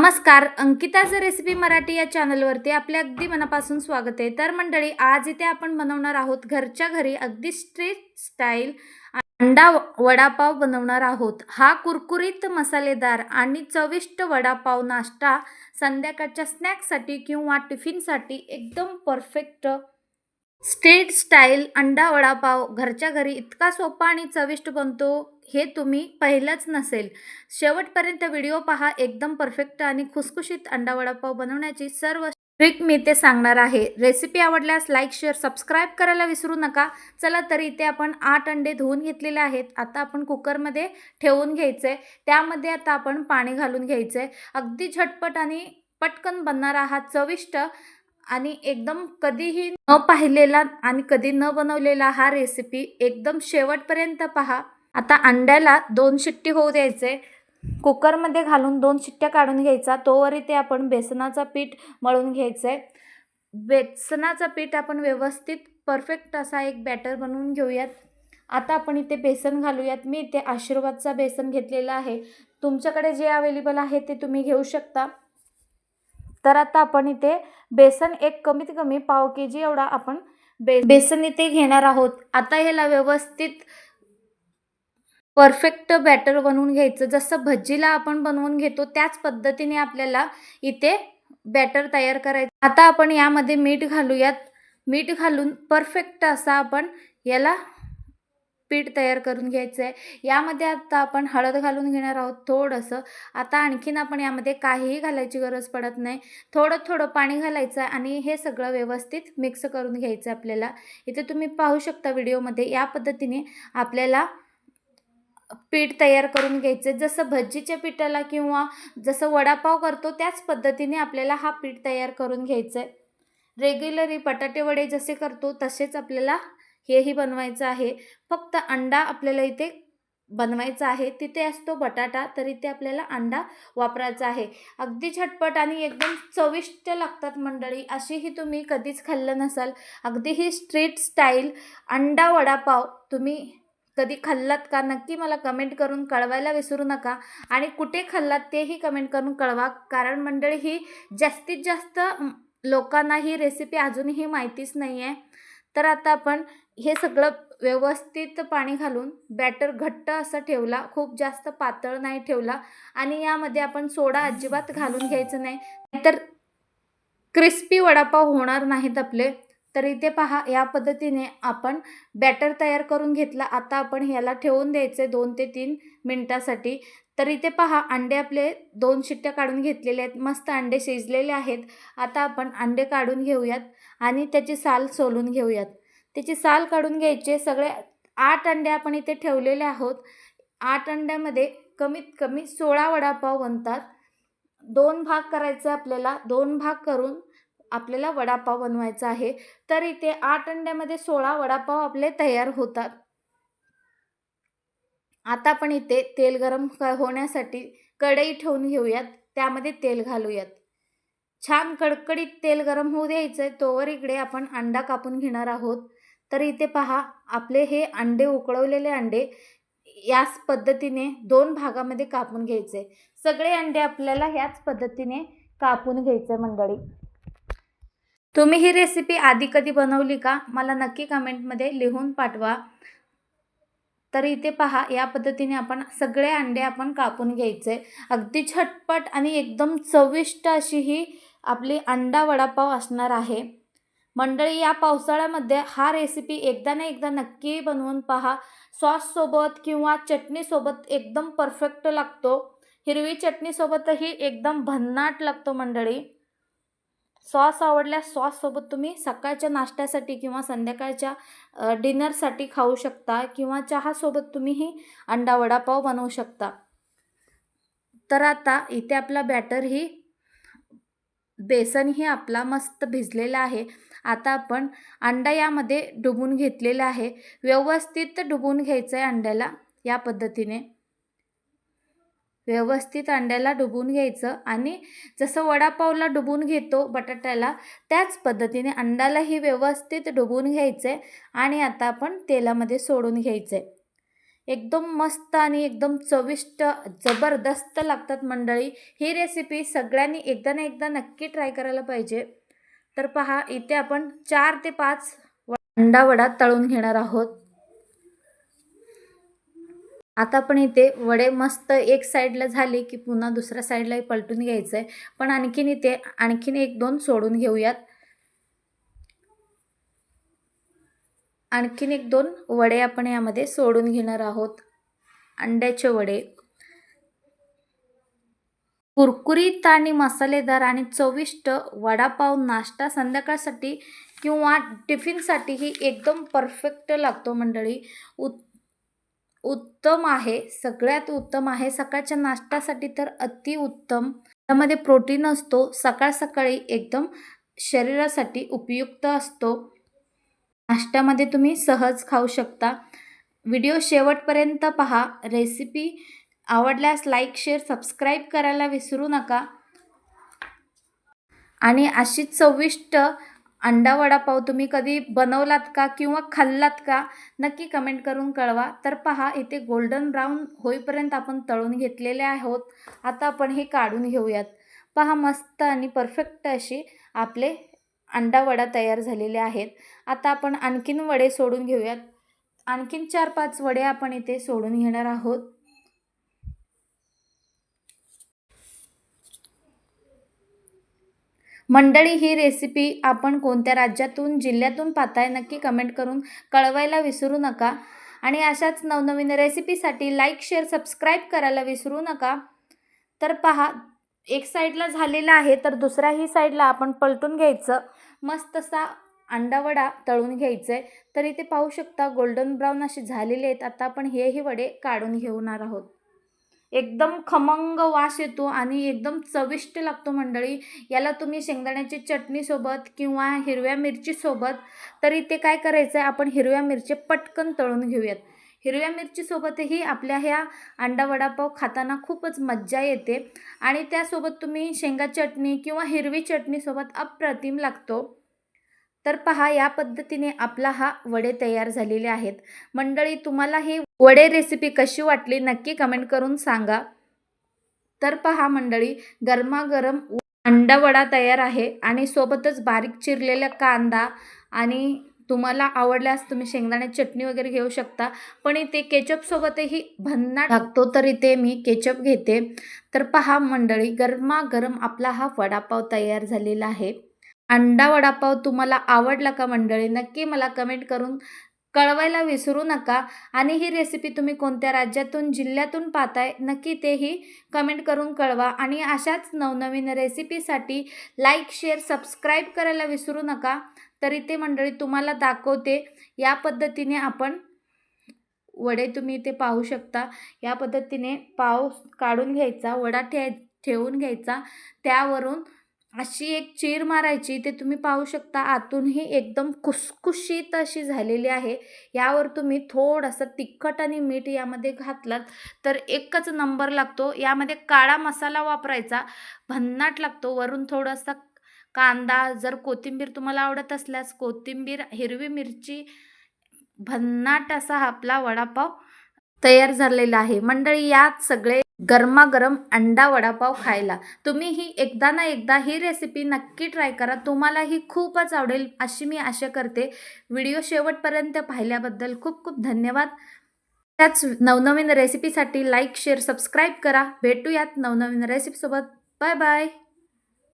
नमस्कार, अंकिताचं रेसिपी मराठी या चॅनलवरती आपले अगदी मनापासून स्वागत आहे. तर मंडळी, आज इथे आपण बनवणार आहोत घरच्या घरी अगदी स्ट्रीट स्टाईल अंडा वडापाव बनवणार आहोत. हा कुरकुरीत, मसालेदार आणि चविष्ट वडापाव नाश्ता संध्याकाळच्या स्नॅक्ससाठी किंवा टिफिनसाठी एकदम परफेक्ट. स्ट्रीट स्टाईल अंडा वडापाव घरच्या घरी इतका सोपा आणि चविष्ट बनतो हे तुम्ही पाहिलंच नसेल. शेवटपर्यंत व्हिडिओ पहा. एकदम परफेक्ट आणि खुसखुशीत अंडा वडापाव बनवण्याची सर्व ट्रिक मी ते सांगणार आहे. रेसिपी आवडल्यास लाईक, शेअर, सबस्क्राईब करायला विसरू नका. चला तर इथे आपण 8 अंडे धुवून घेतलेले आहेत. आता आपण कुकरमध्ये ठेवून घ्यायचे. त्यामध्ये आता आपण पाणी घालून घ्यायचे. अगदी झटपट आणि पटकन बनणारा हा चविष्ट आणि एकदम कधीही न पाहिलेला आणि कधी न बनवलेला हा रेसिपी एकदम शेवटपर्यंत पहा. आता अंड्याला 2 शिट्टी होऊ द्यायचे. कुकरमध्ये घालून 2 शिट्ट्या काढून घ्यायचा. तोवर इथे आपण बेसनाचा पीठ मळून घ्यायचं. बेसनाचं पीठ आपण व्यवस्थित परफेक्ट असा एक बॅटर बनवून घेऊयात. आता आपण इथे बेसन घालूयात. मी इथे आशीर्वादचा बेसन घेतलेला आहे. तुमच्याकडे जे अवेलेबल आहे ते तुम्ही घेऊ शकता. तर आता आपण इथे बेसन एक कमीत कमी पाव केजी एवढा आपण बेसन इथे घेणार आहोत. आता ह्याला व्यवस्थित परफेक्ट बॅटर बनवून घ्यायचं. जसं भज्जीला आपण बनवून घेतो त्याच पद्धतीने आपल्याला इथे बॅटर तयार करायचं. आता आपण यामध्ये मीठ घालूयात. मीठ घालून परफेक्ट असा आपण याला पीठ तयार करून घ्यायचं आहे. यामध्ये आता आपण हळद घालून घेणार आहोत थोडंसं. आता आणखीन आपण यामध्ये काहीही घालायची गरज पडत नाही. थोडं थोडं पाणी घालायचं आणि हे सगळं व्यवस्थित मिक्स करून घ्यायचं आपल्याला. इथे तुम्ही पाहू शकता व्हिडिओमध्ये या पद्धतीने आपल्याला पीठ तयार करून घ्यायचं. जसं भज्जीच्या पिठाला किंवा जसं वडापाव करतो त्याच पद्धतीने आपल्याला हा पीठ तयार करून घ्यायचं आहे. रेग्युलरी बटाटे वडे जसे करतो तसेच आपल्याला हेही बनवायचं आहे. फक्त अंडा आपल्याला इथे बनवायचा आहे. तिथे असतो बटाटा, तर इथे आपल्याला अंडा वापरायचा आहे. अगदी झटपट आणि एकदम चविष्ट लागतात मंडळी. अशीही तुम्ही कधीच खाल्लं नसाल. अगदी ही स्ट्रीट स्टाईल अंडा वडापाव तुम्ही कधी खाल्लात का? नक्की मला कमेंट करून कळवायला विसरू नका. आणि कुठे खाल्लात तेही कमेंट करून कळवा. कारण मंडळी ही जास्तीत जास्त लोकांना ही रेसिपी अजूनही माहितीच नाही आहे. तर आता आपण हे सगळं व्यवस्थित पाणी घालून बॅटर घट्ट असा ठेवला. खूप जास्त पातळ नाही ठेवला. आणि यामध्ये आपण सोडा अजिबात घालून घ्यायचं नाही, नाहीतर क्रिस्पी वडापाव होणार नाहीत आपले. तर इथे पहा या पद्धतीने आपण बॅटर तयार करून घेतला. आता आपण ह्याला ठेवून द्यायचे 2 ते 3 मिनिटासाठी. तर इथे पहा अंडे आपले 2 शिट्ट्या काढून घेतलेले आहेत. मस्त अंडे शिजलेले आहेत. आता आपण अंडे काढून घेऊयात आणि त्याची साल सोलून घेऊयात. त्याची साल काढून घ्यायचे. सगळे 8 अंडे आपण इथे ठेवलेले आहोत. 8 अंड्यामध्ये कमीत कमी 16 वडापाव बनतात. 2 भाग करायचे आपल्याला. 2 भाग करून आपल्याला वडापाव बनवायचा आहे. तर इथे 8 अंड्यामध्ये 16 वडापाव आपले तयार होतात. आता आपण इथे तेल गरम होण्यासाठी कढई ठेवून घेऊयात. त्यामध्ये तेल घालूयात. छान कडकडीत तेल गरम होऊ द्यायचं. तोवर इकडे आपण अंडा कापून घेणार आहोत. तर इथे पहा आपले हे अंडे, उकळवलेले अंडे याच पद्धतीने 2 भागामध्ये कापून घ्यायचे. सगळे अंडे आपल्याला ह्याच पद्धतीने कापून घ्यायचे मंडळी. तुम्ही ही रेसिपी आधी कधी बनवली का? मला नक्की कमेंटमध्ये लिहून पाठवा. तर इथे पहा या पद्धतीने आपण सगळे अंडे आपण कापून घ्यायचे. अगदी झटपट आणि एकदम चविष्ट अशी ही आपली अंडा वडापाव असणार आहे. मंडळी या पावसाळ्यामध्ये हा रेसिपी एकदा ना एकदा नक्की बनवून पहा. सॉससोबत किंवा चटणीसोबत एकदम परफेक्ट लागतो. हिरवी चटणीसोबतही एकदम भन्नाट लागतो मंडळी. सॉस आवडल्यास सॉससोबत तुम्ही सकाळच्या नाश्त्यासाठी किंवा संध्याकाळच्या डिनरसाठी खाऊ शकता किंवा चहासोबत तुम्ही अंडा वडापाव बनवू शकता. तर आता इथे आपला बॅटरही बेसनही आपला मस्त भिजलेला आहे. आता आपण अंडा यामध्ये डुबून घेतलेला आहे. व्यवस्थित डुबून घ्यायचं आहे अंड्याला. या पद्धतीने व्यवस्थित अंड्याला डुबून घ्यायचं आणि जसं वडापावला डुबून घेतो बटाट्याला त्याच पद्धतीने अंड्यालाही व्यवस्थित डुबून घ्यायचं आहे. आणि आता आपण तेलामध्ये सोडून घ्यायचं आहे. एकदम मस्त आणि एकदम चविष्ट जबरदस्त लागतात मंडळी. ही रेसिपी सगळ्यांनी एकदा ना एकदा नक्की ट्राय करायला पाहिजे. तर पहा, इथे आपण 4 ते 5 अंडा वडा तळून घेणार आहोत. आता आपण इथे वडे मस्त एक साईडला झाले की पुन्हा दुसऱ्या साईडलाही पलटून घ्यायचं आहे. पण आणखीन इथे आणखीन 1-2 सोडून घेऊयात. आणखीन 1-2 वडे आपण यामध्ये सोडून घेणार आहोत. अंड्याचे वडे कुरकुरीत आणि मसालेदार आणि चविष्ट वडापाव नाश्ता संध्याकाळसाठी किंवा टिफिनसाठीही एकदम परफेक्ट लागतो मंडळी. उत्तम आहे, सगळ्यात उत्तम आहे. सकाळच्या नाश्त्यासाठी तर अतिउत्तम. त्यामध्ये प्रोटीन असतो. सकाळ सकाळी एकदम शरीरासाठी उपयुक्त असतो. नाश्त्यामध्ये तुम्ही सहज खाऊ शकता. व्हिडिओ शेवटपर्यंत पहा. रेसिपी आवडल्यास लाईक, शेअर, सबस्क्राईब करायला विसरू नका. आणि अशी चविष्ट अंडा वडापाव तुम्ही कधी बनवलात का किंवा खाल्लात का? नक्की कमेंट करून कळवा. तर पहा, इथे गोल्डन ब्राऊन होईपर्यंत आपण तळून घेतलेले आहोत. आता आपण हे काढून घेऊयात. पहा, मस्त आणि परफेक्ट अशी आपले अंडा वडा तयार झालेले आहेत. आता आपण आणखीन वडे सोडून घेऊयात. आणखीन 4-5 वडे आपण इथे सोडून घेणार आहोत. मंडळी, ही रेसिपी आपण कोणत्या राज्यातून जिल्ह्यातून पाहताय नक्की कमेंट करून कळवायला विसरू नका. आणि अशाच नवनवीन रेसिपीसाठी लाईक, शेअर, सबस्क्राईब करायला विसरू नका. तर पहा, एक साईडला झालेला आहे तर दुसऱ्याही साईडला आपण पलटून घ्यायचं. मस्त असा अंडा वडा तळून घ्यायचं आहे. तर इथे पाहू शकता गोल्डन ब्राऊन असे झालेले आहेत. आता आपण हेही वडे काढून घेणार आहोत. एकदम खमंग वास येतो आणि एकदम चविष्ट लागतो मंडळी. याला तुम्ही शेंगदाण्याची चटणीसोबत किंवा हिरव्या मिरचीसोबत, तर इथे काय करायचं आहे, आपण हिरव्या मिरची पटकन तळून घेऊयात. हिरव्या मिरचीसोबतही आपल्या ह्या अंडा वडापाव खाताना खूपच मज्जा येते. आणि त्यासोबत तुम्ही शेंगा चटणी किंवा हिरवी चटणीसोबत अप्रतिम लागतो. तर पहा, या पद्धतीने आपला हा वडे तयार झालेले आहेत. मंडळी, तुम्हाला ही वडे रेसिपी कशी वाटली नक्की कमेंट करून सांगा. तर पहा मंडळी, गरमागरम अंडा वडा तयार आहे आणि सोबतच बारीक चिरलेला कांदा आणि तुम्हाला आवडल्यास तुम्ही शेंगदाण्याची चटणी वगैरे घेऊ शकता. पण इथे केचपसोबतही भन्नाट लागतो तर इथे मी केचप घेते. तर पहा मंडळी, गरमागरम आपला हा वडापाव तयार झालेला आहे. अंडा वडापाव तुम्हाला आवडला का मंडळी? नक्की मला कमेंट करून कळवायला विसरू नका. आणि ही रेसिपी तुम्ही कोणत्या राज्यातून जिल्ह्यातून पाहताय नक्की तेही कमेंट करून कळवा. आणि अशाच नवनवीन रेसिपीसाठी लाईक, शेअर, सबस्क्राईब करायला विसरू नका. तर इथे मंडळी तुम्हाला दाखवते, या पद्धतीने आपण वडे तुम्ही इथे पाहू शकता. या पद्धतीने पाव काढून घ्यायचा, वडा ठेवून घ्यायचा, त्यावरून अशी एक चीर मारायची. ते तुम्ही पाहू शकता आतूनही एकदम खुसखुशीत अशी झालेली आहे. यावर तुम्ही थोडंसं तिखट आणि मीठ यामध्ये घातलात तर एकच नंबर लागतो. यामध्ये काळा मसाला वापरायचा, भन्नाट लागतो. वरून थोडासा कांदा, जर कोथिंबीर तुम्हाला आवडत असल्यास कोथिंबीर, हिरवी मिरची, भन्नाट असा आपला वडापाव तयार झालेला आहे. मंडळी, यात सगळे गरमागरम अंडा वडापाव खायला तुम्ही ही एकदा ना एकदा ही रेसिपी नक्की ट्राय करा. तुम्हालाही खूपच आवडेल अशी मी आशा करते. व्हिडिओ शेवटपर्यंत पाहिल्याबद्दल खूप खूप धन्यवाद. त्याच नवनवीन रेसिपीसाठी लाईक, शेअर, सबस्क्राईब करा. भेटूयात नवनवीन रेसिपीसोबत. Bye bye.